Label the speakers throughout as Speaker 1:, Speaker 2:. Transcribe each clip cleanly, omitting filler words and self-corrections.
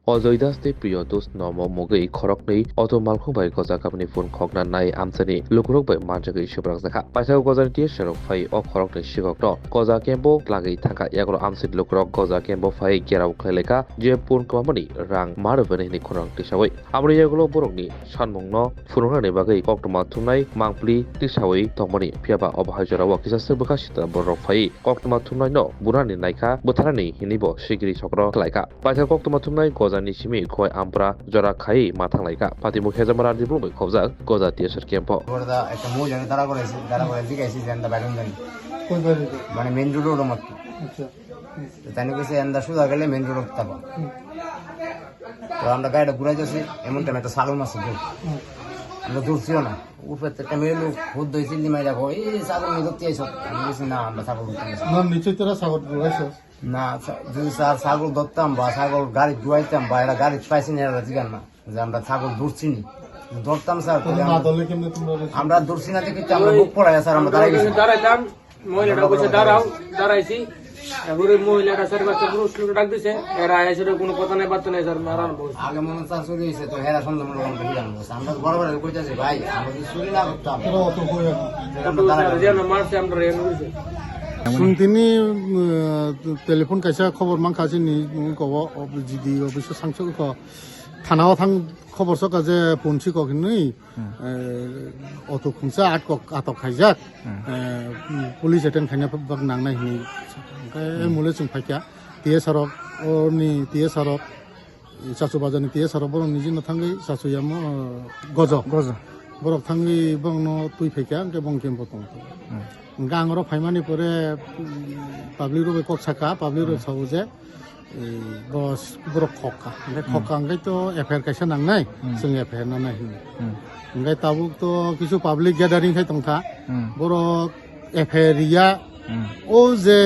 Speaker 1: অজয় দাস তে প্রিয় দোষ নম মগৈ খরকनै অত মালখংবাই গজা কামনি ফোন খগনা নাই আমসানি লুকুরকবাই মানজাগৈ সুব্রাক জাখা পাইসাও গজানি টিয়ে সেরক ফাই অ খরকनै শিকক ন গজা কেম্বো লাগৈ থাকা ইয়াগল আমসিত লুকুরক গজা কেম্বো ফাই গেরাও খাইলেকা যে পুন কমানি রাং মারবেনি নি খরং টিসাওই আমরি ইয়াগল বরকনি সানমং ন ফুরংনানি বাগৈ কক্তমা থুমনাই মাংপ্লি টিসাওই তংমনি পিয়াবা অবহায়জরাও কিসাসে বকাসিতা বরক ফাই কক্তমা থুমনাই ন বুনানি নাইকা বুথারানি হিনিবো শিগিরি চক্র খাইকা পাইসা কক্তমা থুমনাই গজানি সিমি খয় আমপ্রা জরা খাই মাথাং লাইকা পাতিমু হেজামারা দিবুই খবজাক গজা টিয়াসার ক্যাম্প
Speaker 2: বড়দা একটা মো জানে তারা করে জিগাইছি যে আমরা বাইরে জানি কোন বাইরে মানে মেন রোড মত আচ্ছা তাই কইছে এন্ডা সুদা গেলে মেন রোড তাবা তো আমরা গাড়িটা ঘুরাই যাচ্ছি এমন টাইমে একটা ছাগল মাছ ধর আমরা ধরছিও না উপরে একটা মেয়ে লোক খুদ দই চিল্লি মাইরা কই এই ছাগল নিয়ে ধরতে আইছো আমি বলছি না আমরা ছাগল ধরতে না নিচে তোরা ছাগল ঘুরাইছো না যদি ছাগল ধরতাম বা ছাগল গাড়ি ধুয়াইতাম বা এরা গাড়ি পাইছি না এরা জিগান না যে আমরা ছাগল ধরছি নি ধরতাম স্যার আমরা ধরছি না দেখি আমরা বুক পড়াই স্যার আমরা দাঁড়াইতাম মহিলাটা কইছে দাঁড়াও দাঁড়াইছি এবারে মহিলাটা স্যার বাচ্চা পুরুষ লোক ডাক দিছে এরা এসে কোনো কথা নাই বার্তা নাই স্যার মারান বলছে আগে মনে চাষ চলে গেছে তো হেরা শুনলাম আমরা বরাবর কইতাছি ভাই আমরা যদি চুরি না করতাম অত কই আমরা মারছে আমরা রেন হইছে
Speaker 3: তিনি টেলিফোন কাইসা খবর মান খাসি নি কব জিডি অফিস সাংস ক থানাও থাং খবর সকা যে পঞ্চি ক কিনি অটো খুংসা আটক খাইজাক পুলিশ এটেন খাইনা বাক নাংনাই নি মুলে जों फाइका টিএ সরক অনি টিএ সরক চাচু বাজানি টিএ সরক বরং নিজে ন থাঙ্গै চাচুয়াম গজ বরক থাঙ্গै বংনো তুই ফাইকা কে বং কেম বতং গাঙর ফাইমানি পরে পাবলিক রবে কক সাকা পাবলিক রবে সাবো যে বস বরক খকা খকাঙ্গাই তো এফআইআর কাইসা নাংনাই जों एफआईआर ना नाहि ओंगाय ताबुक तो किछु पाब्लिक ग्यादारिं खाय तंथा बरक एफआईआर या ओ जे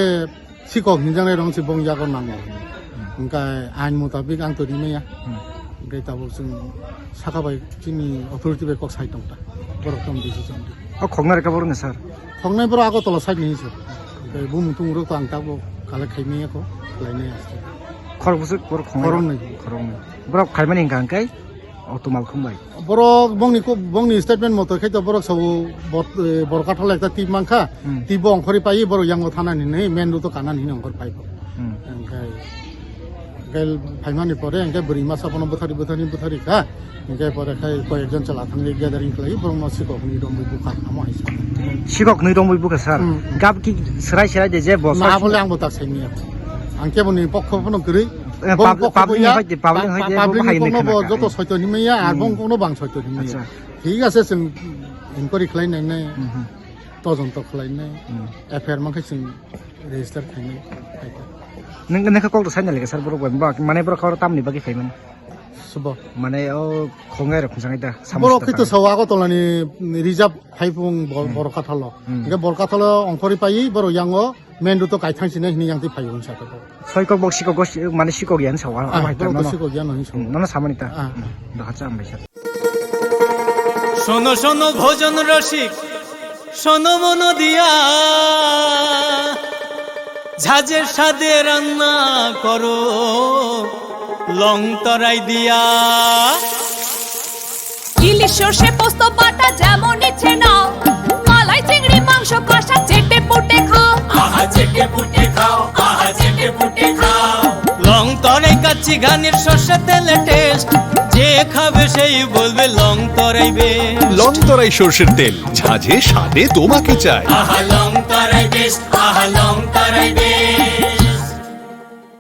Speaker 3: सिकक हिंजांनाय रं से बं जागो नांगो ओंगाय आइन मुताबिक आं तो रिमेया ओंगाय ताबुक जों साखाबाय जोंनि अथरिटि बे कक साइ तंथा बरक तम डिसिजन
Speaker 4: 어 겁나니까 모르네 살.
Speaker 3: खंनाय बर आगो तला साइ नि सर ओंगाय बुमुथुं रो तो आं ताबो काले खायमेया को लायनाय आसे
Speaker 4: खरबुस बर
Speaker 3: खरंनै
Speaker 4: बर खायमानि गांकाय अटमाल खमबाय
Speaker 3: बरक बंनि स्टेटमेंट मत खायत बरक सब बरकाथल एकता टिप मांखा टिप अंखरि पाइ बर यांगो थानानि नै मेन रुट कानानि अंखर पाइ ओंखाय गेल फाइमानि परे ओंखाय बोरिमा सापन बोथारि का ओंखाय परे खाय कयेकजन चला थांनि ग्यादारिं खालाय बरमा सिककनि दंबो बुखा खामो हाइसा
Speaker 4: सिकक नै दंबो बुखा सार गाब की सराय दे जे बस
Speaker 3: ना बोले आंबो ताक साइनि आं केबनि पक्षफोरनो गरै যত সত্য নিমাইয়া আর কোনো বাং সত্য নিমাইয়া ঠিক আছে जों ইনকোয়ারি খালাইনাय তদন্ত খালাইनाय এফআইআর মাखै जों रेजिस्टार खालायनाय
Speaker 4: नों नोंखौ कल साइन लागे सार बरक माने बरक खर तामनि बागै खायमोन
Speaker 3: सब
Speaker 4: माने ओ खंगाय रखुंजाङै दा
Speaker 3: बरक खैतो सवा गतलानि रिजार्भ फाइपुं बरकाथल के बरकाथल अंखरि पाइ बर यांगो मेन रुट कायथांसिने हिनि यांति फाइउन साथ
Speaker 4: सयक बक्सिक माने सिक गियान सावा
Speaker 3: सिक गियान हनि सौ
Speaker 4: नन सामानिता दाचा आमबाय सार
Speaker 5: শোনো শোনো ভোজন রসিক শোনো মন দিয়া ঝাঁঝের স্বাদে রান্না করো লং তরাই দিয়া
Speaker 6: ইলিশ সর্ষে পোস্ত বাটা যেমন ইচ্ছে নাও মালাই চিংড়ি মাংস কষা চেটে পুটে খাও
Speaker 5: আহা চেটে পুটে খাও আহা চেটে পুটে খাও লং তরাই কাচ্চি ঘানির সর্ষে তেলে টেস্ট যে খাবে সেই বলবে লং তরাইবে
Speaker 7: লং তরাই সরষের তেল ঝাঁঝে স্বাদে তোমাকে চাই
Speaker 5: আহা লং তরাই বেশ আহা লং তরাইবে